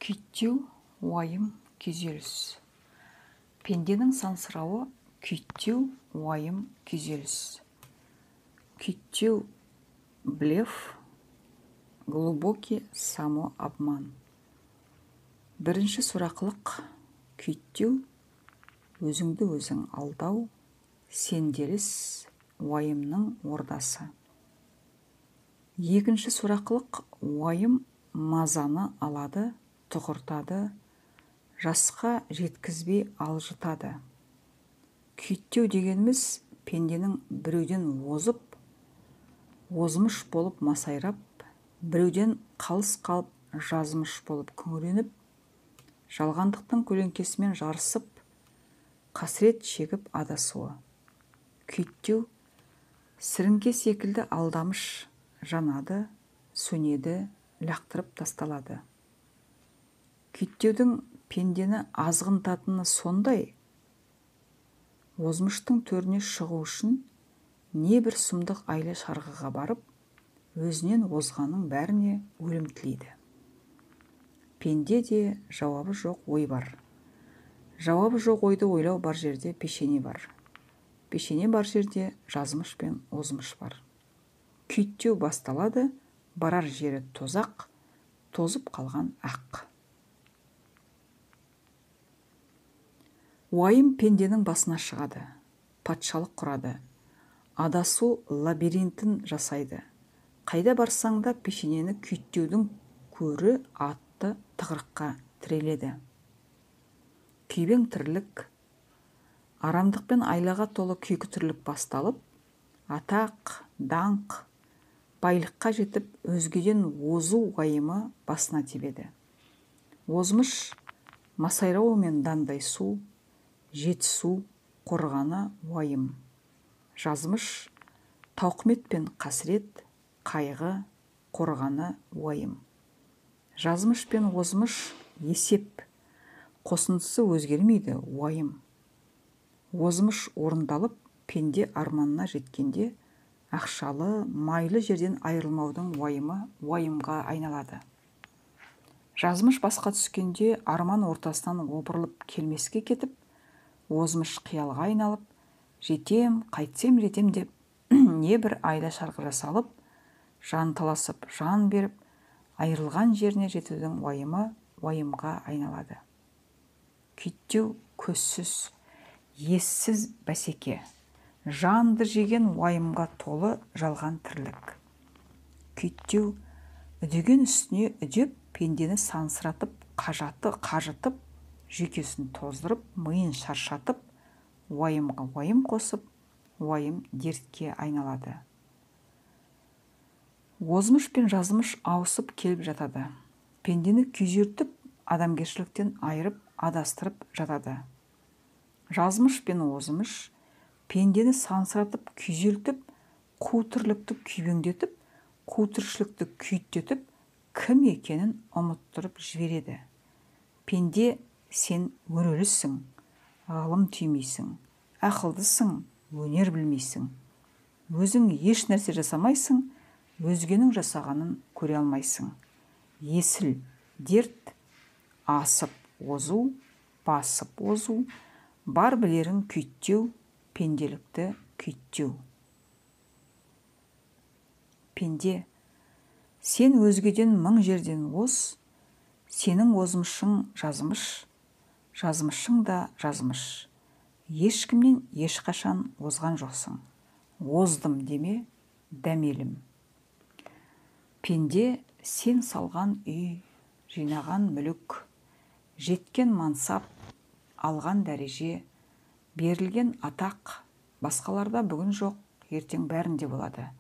Күйттеу, уайым, күйзеліс. Пенденің сансырауы күйттеу, уайым, күйзеліс. Күйттеу, блеф, глубокий самообман. Бірінші сұрақылық күйттеу, өзіңді өзің алдау, сенделіс, уайымның ордасы. Екінші сұрақылық уайым мазаны алады, тұғыртады, жасқа жеткізбей алжытады. Күйттеу дегеніміз пенденің біреуден озып, озмыш болып масайрап, біреуден қалыс қалып жазмыш болып күңіреніп, жалғандықтың көлеңкесімен жарысып, қасірет шегіп адасуы. Күйттеу сіріңке секілді алдамыш, жанады, сөнеді, лақтырып тасталады. Күйттеудің пендені азғынтатыны сондай, озмыштың төріне шығу үшін небір сұмдық айлы шарғыға барып, өзінен озғаның бәріне өлім тілейді. Пенде де жауабы жоқ ой бар. Жауабы жоқ ойды ойлау бар жерде пешене бар. Пешене бар жерде жазмыш пен озмыш бар. Күйттеу басталады, барар жері тозақ, тозып қалған ақ. Уайым пенденің басына шығады, патшалық құрады, адасу лабиринтін жасайды. Қайда барсаң да пешенені күйттеудің көрі атты тығырыққа тіреледі. Күйбең тірлік, арамдық пен айлаға толы күйкі тірлік басталып, атақ, даңқ, байлыққа жетіп, өзгеден озу уайымы басына тебеді. Озмыш масайрау мен дандай су, жетісу, қорғаны уайым. Жазмыш тауқымет пен қасірет, қайғы, қорғаны уайым. Жазмыш пен озмыш есеп, қосындысы өзгермейді уайым. Озмыш орындалып, пенде арманына жеткенде, ақшалы, майлы жерден айырылмаудың уайымы уайымға айналады. Жазмыш басқа түскенде, арман ортасынан опырылып келмеске кетіп, озмыш қиялға айналып, жетем, қайтсем жетем деп, небір айла шарғы жасалып, жан таласып, жан беріп, айырылған жеріне жетудің уайымы уайымға айналады. Күйттеу көзсіз, ессіз бәсеке, жанды жеген уайымға толы жалған тірлік. Күйттеу үдеген үстіне үдеп, пендені сансыратып, қажытып, жүйкесін тоздырып, миын шаршатып, уайымға уайым қосып, уайым дертке айналады. Озмыш пен жазмыш ауысып келіп жатады. Пендені күйзертіп, адамгершіліктен айырып, адастырып жатады. Жазмыш пен озмыш пендені сансыратып, күйзелтіп, қу тірлікті күйбеңдетіп, қу тіршілікті күйттетіп, кім екенін ұмыттырып жібереді. Пенде сен өрелісің, ғылым түймейсің, ақылдысың, өнер білмейсің. Өзің еш нәрсе жасамайсың, өзгенің жасағанын көре алмайсың. Есіл, дерт, асып озу, басып озу, бар білерің күйттеу, пенделікті күйттеу. Пенде, сен өзгеден мың жерден оз, сенің озмышың жазмыш, жазмышың да жазмыш. Ешкімнен ешқашан озған жоқсың. Оздым деме, дәмелім. Пенде, сен салған үй, жинаған мүлік, жеткен мансап, алған дәреже, берілген атақ, басқаларда бүгін жоқ, ертең бәрінде болады.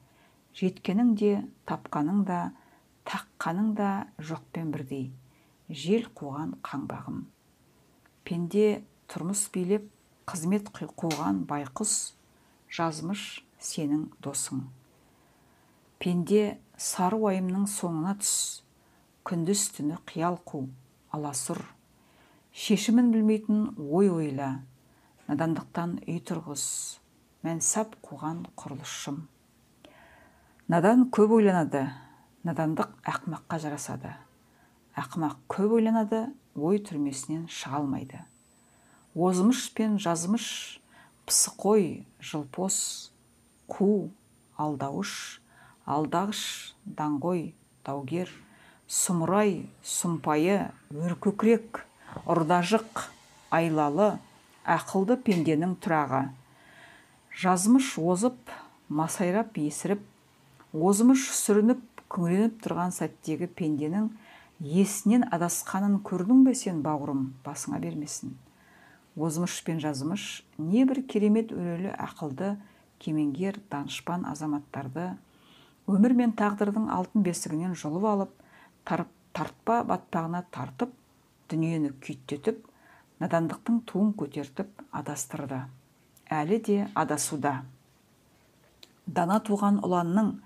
Жеткенің де, тапқаның да, таққаның да жоқпен бірдей. Жел қуған қаңбағым. Пенде тұрмыс билеп, қызмет қуған байқұс, жазмыш сенің досың. Пенде сары уайымның соңына түс, күндіз түні қиял қу, аласұр. Шешімін білмейтін ой ойла, надандықтан үй тұрғыз, мәнсап қуған құрылысшым. Надан көп ойланады, надандық ақмаққа жарасады. Ақымақ көп ойланады, ой түрмесінен шыға алмайды. Озмыш пен жазмыш, пысықой, жылпос, ку, алдауыш, алдағыш, даңғой, даугер, сұмырай, сұмпайы, өркөкірек, ұрдажық, айлалы, ақылды пенденің тұрағы. Жазмыш озып, масайрап есіріп, озмыш сүрініп, күңіреніп тұрған сәттегі пенденің есінен адасқанын көрдің бе сен, бауырым, басыңа бермесін. Озмыш пен жазмыш небір керемет өрелі ақылды, кемеңгер, данышпан азаматтарды өмір мен тағдырдың алтын бесігінен жұлып алып, тартпа батпағына тартып, дүниені күйттетіп, надандықтың туын көтертіп адастырды. Әлі де адасуда. Дана туған ұланның,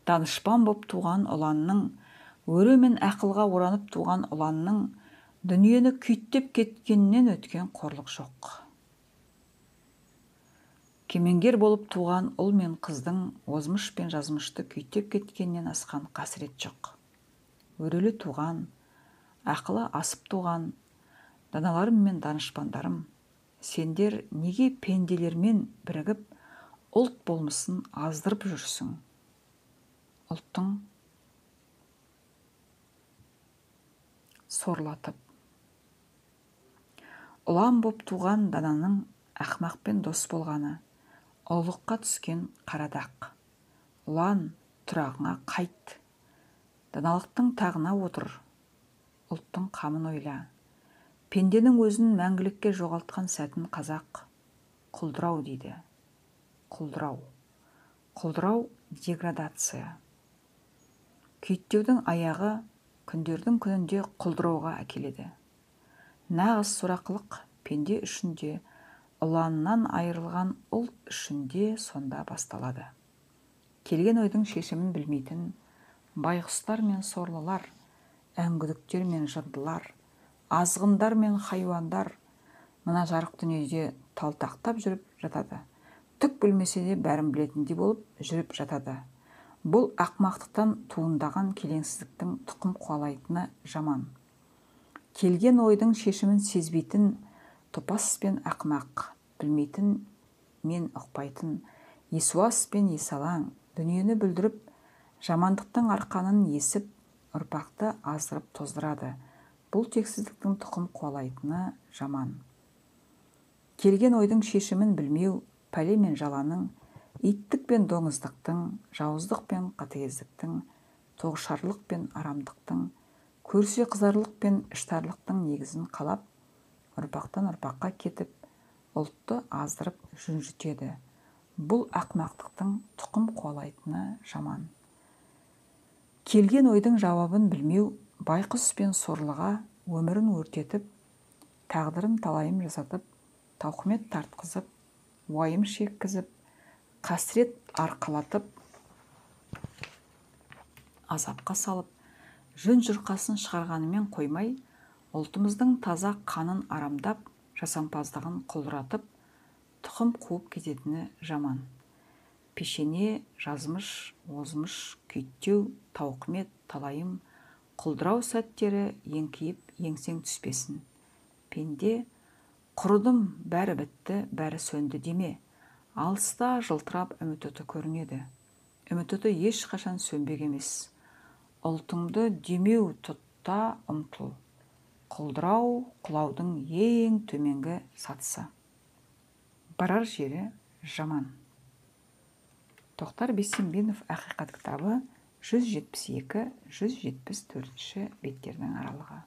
данышпан боп туған ұланның, өрі мен ақылға оранып туған ұланның, дүниені күйттеп кеткеннен өткен қорлық жоқ. Кемеңгер болып туған ұл мен қыздың озмыш пен жазмышты күйттеп кеткеннен асқан қасірет жоқ. Өрелі туған, ақылы асып туған, даналарым мен данышпандарым, сендер неге пенделермен бірігіп, ұлт болмысын аздырып жүрсің? Ұлттың сорлатып. Ұлан боп туған дананың ақмақпен дос болғаны, ұлыққа түскен қарадақ. Ұлан, тұрағыңа қайт, даналықтың тағына отыр, ұлттың қамын ойла. Пенденің өзін мәңгілікке жоғалтқан сәтін қазақ құлдырау дейді. Құлдырау. Құлдырау деградация. Күйттеудің аяғы күндердің күнінде құлдырауға әкеледі. Нағыз сорақылық пенде үшінде, ұланынан айырылған ұлт үшінде сонда басталады. Келген ойдың шешімін білмейтін байғұстар мен сорлылар, әңгүдіктер мен жындылар, азғындар мен хайуандар мына жарық дүниеде талтақтап жүріп жатады. Түк білмесе де бәрін білетіндей болып жүріп жатады. Бұл ақмақтықтан туындаған келеңсіздіктің тұқым қуалайтыны жаман. Келген ойдың шешімін сезбейтін топас пен ақымақ, білмейтін мен ұқпайтын есуас пен есалаң, дүниені бүлдіріп, жамандықтың арқанын есіп, ұрпақты аздырып тоздырады. Бұл тексіздіктің тұқым қуалайтыны жаман. Келген ойдың шешімін білмеу, пәле мен жаланың, иттік пен доңыздықтың, жауыздық пен қатыгездіктің, тоғышарлық пен арамдықтың, көрсе қызарлық пен іштарлықтың негізін қалап, ұрпақтан ұрпаққа кетіп, ұлтты аздырып жүнжітеді. Бұл ақмақтықтың тұқым қуалайтыны жаман. Келген ойдың жауабын білмеу, байқұс пен сорлыға өмірін өртетіп, тағдырын талайым жасатып, тауқымет тартқызып, уайым шеккізіп, қасірет арқалатып, азапқа салып, жүн жұрқасын шығарғанымен қоймай, ұлтымыздың таза қанын арамдап, жасампаздығын құлдыратып, тұқым қуып кететіні жаман. Пешене, жазмыш, озмыш, күйттеу, тауқымет, талайым, құлдырау сәттері еңкейіп, еңсең түспесін. Пенде, құрыдым, бәрі бітті, бәрі сөнді деме. Алыста жылтырап үміт оты көрінеді. Үміт оты ешқашан сөнбек емес. Ұлтыңды демеу тұтта ұмтыл. Құлдырау құлаудың ең төменгі сатысы. Барар жері жаман. Тоқтар Бейсенбинов ақиқат кітабы 172-174 беттердің аралығы.